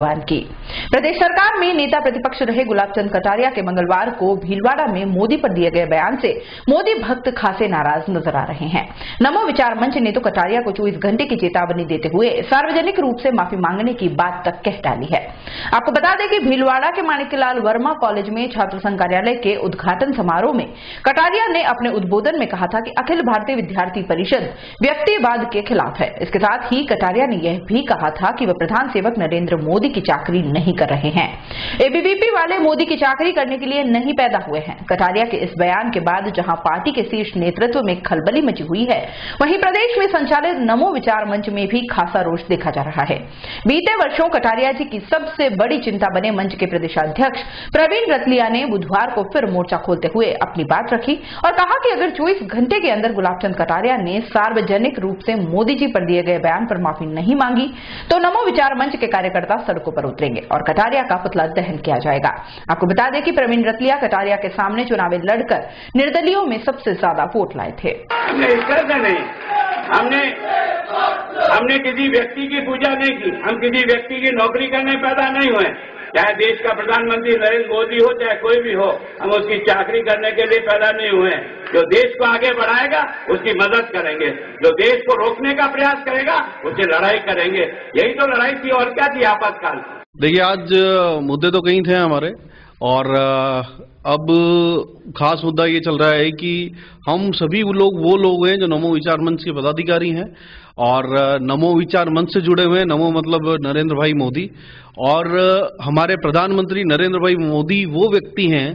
आह्वान की। प्रदेश सरकार में नेता प्रतिपक्ष रहे गुलाब चंद कटारिया के मंगलवार को भीलवाड़ा में मोदी पर दिए गए बयान से मोदी भक्त खासे नाराज नजर आ रहे हैं। नमो विचार मंच ने तो कटारिया को 24 घंटे की चेतावनी देते हुए सार्वजनिक रूप से माफी मांगने की बात तक कह डाली है। आपको बता दें कि भीलवाड़ा के माणिक्यलाल वर्मा कॉलेज में छात्र संघ कार्यालय के उद्घाटन समारोह में कटारिया ने अपने उद्बोधन में कहा था कि अखिल भारतीय विद्यार्थी परिषद व्यक्तिवाद के खिलाफ है। इसके साथ ही कटारिया ने यह भी कहा था कि वह प्रधान सेवक नरेंद्र मोदी की चाकरी नहीं कर रहे हैं। एबीवीपी वाले मोदी की चाकरी करने के लिए नहीं पैदा हुए हैं। कटारिया के इस बयान के बाद जहां पार्टी के शीर्ष नेतृत्व में खलबली मची हुई है, वहीं प्रदेश में संचालित नमो विचार मंच में भी खासा रोष देखा जा रहा है। बीते वर्षों कटारिया जी की सबसे बड़ी चिंता बने मंच के प्रदेशाध्यक्ष प्रवीण रतलिया ने बुधवार को फिर मोर्चा खोलते हुए अपनी बात रखी और कहा कि अगर 24 घंटे के अंदर गुलाब चंद कटारिया ने सार्वजनिक रूप से मोदी जी पर दिए गए बयान पर माफी नहीं मांगी तो नमो विचार मंच के कार्यकर्ता सड़कों पर उतरेंगे और कटारिया का पुतला दहन किया जाएगा। आपको बता दें कि प्रवीण रतलिया कटारिया के सामने चुनाव लड़कर निर्दलियों में सबसे ज्यादा वोट लाए थे। हमने किसी व्यक्ति की पूजा नहीं की, हम किसी व्यक्ति की नौकरी करने पैदा नहीं हुए। चाहे देश का प्रधानमंत्री नरेंद्र मोदी हो, चाहे कोई भी हो, हम उसकी चाकरी करने के लिए पैदा नहीं हुए। जो देश को आगे बढ़ाएगा उसकी मदद करेंगे, जो देश को रोकने का प्रयास करेगा उससे लड़ाई करेंगे। यही तो लड़ाई थी और क्या थी आपातकाल। देखिए, आज मुद्दे तो कई थे हमारे और अब खास मुद्दा ये चल रहा है कि हम सभी वो लोग हैं जो नमो विचार मंच के पदाधिकारी हैं और नमो विचार मंच से जुड़े हुए हैं। नमो मतलब नरेंद्र भाई मोदी, और हमारे प्रधानमंत्री नरेंद्र भाई मोदी वो व्यक्ति हैं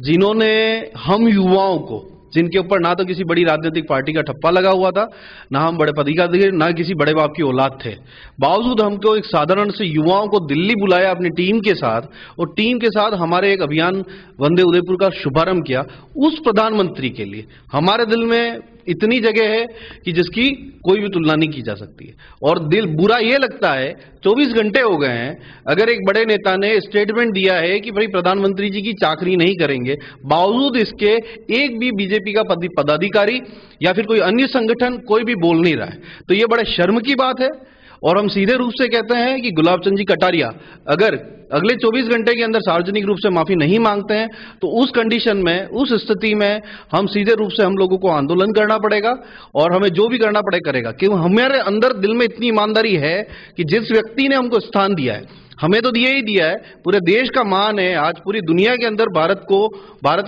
जिन्होंने हम युवाओं को, जिनके ऊपर ना तो किसी बड़ी राजनीतिक पार्टी का ठप्पा लगा हुआ था, ना हम बड़े पदाधिकारी, ना किसी बड़े बाप की औलाद थे, बावजूद हमको एक साधारण से युवाओं को दिल्ली बुलाया अपनी टीम के साथ और टीम के साथ हमारे एक अभियान वंदे उदयपुर का शुभारंभ किया। उस प्रधानमंत्री के लिए हमारे दिल में इतनी जगह है कि जिसकी कोई भी तुलना नहीं की जा सकती है। और दिल बुरा ये लगता है, 24 घंटे हो गए हैं, अगर एक बड़े नेता ने स्टेटमेंट दिया है कि भाई प्रधानमंत्री जी की चाकरी नहीं करेंगे, बावजूद इसके एक भी बीजेपी का पदाधिकारी या फिर कोई अन्य संगठन कोई भी बोल नहीं रहा है, तो ये बड़े शर्म की बात है। और हम सीधे रूप से कहते हैं कि गुलाब चंद जी कटारिया अगर अगले 24 घंटे के अंदर सार्वजनिक रूप से माफी नहीं मांगते हैं तो उस कंडीशन में, उस स्थिति में हम सीधे रूप से हम लोगों को आंदोलन करना पड़ेगा और हमें जो भी करना पड़े करेगा, क्योंकि हमारे अंदर दिल में इतनी ईमानदारी है कि जिस व्यक्ति ने हमको स्थान दिया है, हमें तो दिया ही दिया है, पूरे देश का मान है, आज पूरी दुनिया के अंदर भारत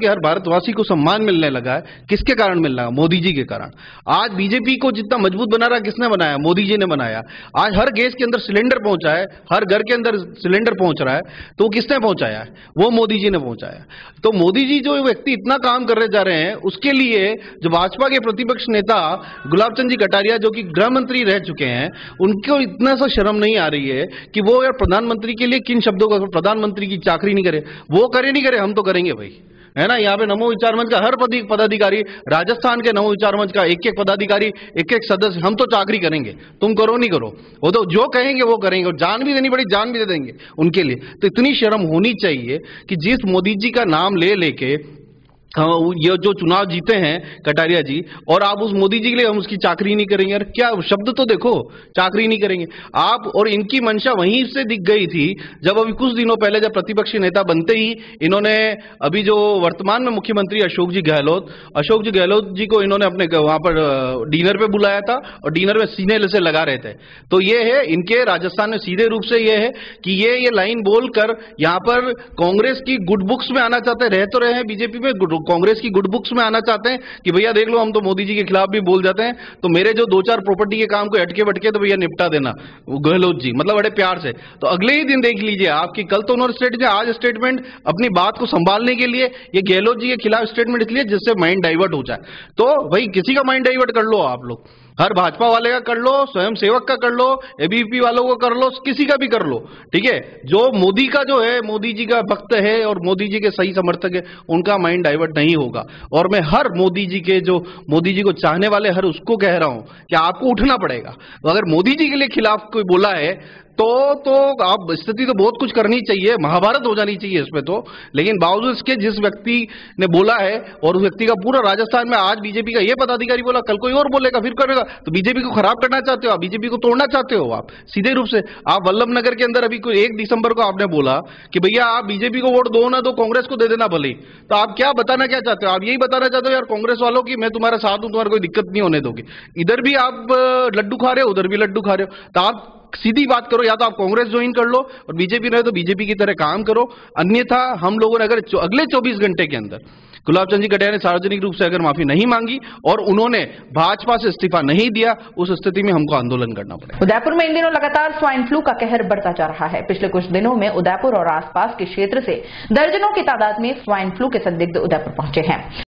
के हर भारतवासी को सम्मान मिलने लगा है। किसके कारण मिल रहा है? मोदी जी के कारण। आज बीजेपी को जितना मजबूत बना रहा, किसने बनाया? मोदी जी ने बनाया। आज हर गैस के अंदर सिलेंडर पहुंचा है, हर घर के अंदर सिलेंडर पहुंच रहा है, तो किसने पहुंचाया है? वो मोदी जी ने पहुंचाया। तो मोदी जी जो व्यक्ति इतना काम करने जा रहे हैं, उसके लिए जो भाजपा के प्रतिपक्ष नेता गुलाब चंद जी कटारिया जो कि गृह मंत्री रह चुके हैं, उनको इतना सा शर्म नहीं आ रही है कि वो यार प्रधानमंत्री के लिए किन शब्दों का, प्रधानमंत्री की चाकरी नहीं करे, वो करे नहीं करे, हम तो करेंगे भाई, है ना। यहाँ पे नमो विचार मंच का हर पदाधिकारी, राजस्थान के नमो विचार मंच का एक एक पदाधिकारी, एक एक सदस्य, हम तो चाकरी करेंगे, तुम करो नहीं करो, वो तो जो कहेंगे वो करेंगे और जान भी देनी पड़ी जान भी दे देंगे उनके लिए। तो इतनी शर्म होनी चाहिए कि जिस मोदी जी का नाम ले लेके ये जो चुनाव जीते हैं कटारिया जी, और आप उस मोदी जी के लिए हम उसकी चाकरी नहीं करेंगे। यार क्या शब्द तो देखो, चाकरी नहीं करेंगे आप। और इनकी मंशा वहीं से दिख गई थी जब अभी कुछ दिनों पहले जब प्रतिपक्षी नेता बनते ही इन्होंने अभी जो वर्तमान में मुख्यमंत्री अशोक जी गहलोत जी को इन्होंने अपने वहां पर डिनर पे बुलाया था और डिनर में सीने से लगा रहे थे। तो ये है इनके राजस्थान में सीधे रूप से ये है कि ये लाइन बोलकर यहाँ पर कांग्रेस की गुड बुक्स में आना चाहते, रह तो रहे हैं बीजेपी में, कांग्रेस की गुड बुक्स में आना चाहते हैं कि भैया देख लो हम तो मोदी जी के खिलाफ भी बोल जाते हैं, तो मेरे जो 2-4 प्रॉपर्टी के काम को अटके बटके तो भैया निपटा देना गहलोत जी, मतलब बड़े प्यार से। तो अगले ही दिन देख लीजिए आपकी, कल तो उन्होंने स्टेटमेंट, आज स्टेटमेंट अपनी बात को संभालने के लिए ये गहलोत जी के खिलाफ स्टेटमेंट इसलिए जिससे माइंड डाइवर्ट हो जाए। तो भाई किसी का माइंड डाइवर्ट कर लो आप लोग, हर भाजपा वाले का कर लो, स्वयं सेवक का कर लो, एबीवीपी वालों को कर लो, किसी का भी कर लो, ठीक है। जो मोदी का जो है, मोदी जी का भक्त है और मोदी जी के सही समर्थक है, उनका माइंड डाइवर्ट नहीं होगा। और मैं हर मोदी जी के, जो मोदी जी को चाहने वाले, हर उसको कह रहा हूं कि आपको उठना पड़ेगा। तो अगर मोदी जी के लिए खिलाफ कोई बोला है तो आप स्थिति तो बहुत कुछ करनी चाहिए, महाभारत हो जानी चाहिए इस पे तो। लेकिन बावजूद इसके जिस व्यक्ति ने बोला है और उस व्यक्ति का पूरा राजस्थान में आज बीजेपी का ये पदाधिकारी बोला, कल कोई और बोलेगा, फिर करेगा, तो बीजेपी को खराब करना चाहते हो आप, बीजेपी को तोड़ना चाहते हो आप सीधे रूप से। आप वल्लभ नगर के अंदर अभी कोई 1 दिसंबर को आपने बोला कि भैया आप बीजेपी को वोट दो ना दो, कांग्रेस को दे देना भले, तो आप क्या बताना क्या चाहते हो? आप यही बताना चाहते हो यार कांग्रेस वालों की मैं तुम्हारे साथ हूं, तुम्हारा कोई दिक्कत नहीं होने दोगे। इधर भी आप लड्डू खा रहे हो, उधर भी लड्डू खा रहे हो। तो आप सीधी बात करो, या तो आप कांग्रेस ज्वाइन कर लो और बीजेपी रहे तो बीजेपी की तरह काम करो। अन्यथा हम लोगों ने अगर अगले 24 घंटे के अंदर गुलाब चंद जी कटारिया ने सार्वजनिक रूप से अगर माफी नहीं मांगी और उन्होंने भाजपा से इस्तीफा नहीं दिया, उस स्थिति में हमको आंदोलन करना पड़ेगा। उदयपुर में इन दिनों लगातार स्वाइन फ्लू का कहर बढ़ता जा रहा है। पिछले कुछ दिनों में उदयपुर और आसपास के क्षेत्र से दर्जनों की तादाद में स्वाइन फ्लू के संदिग्ध उदयपुर पहुंचे हैं।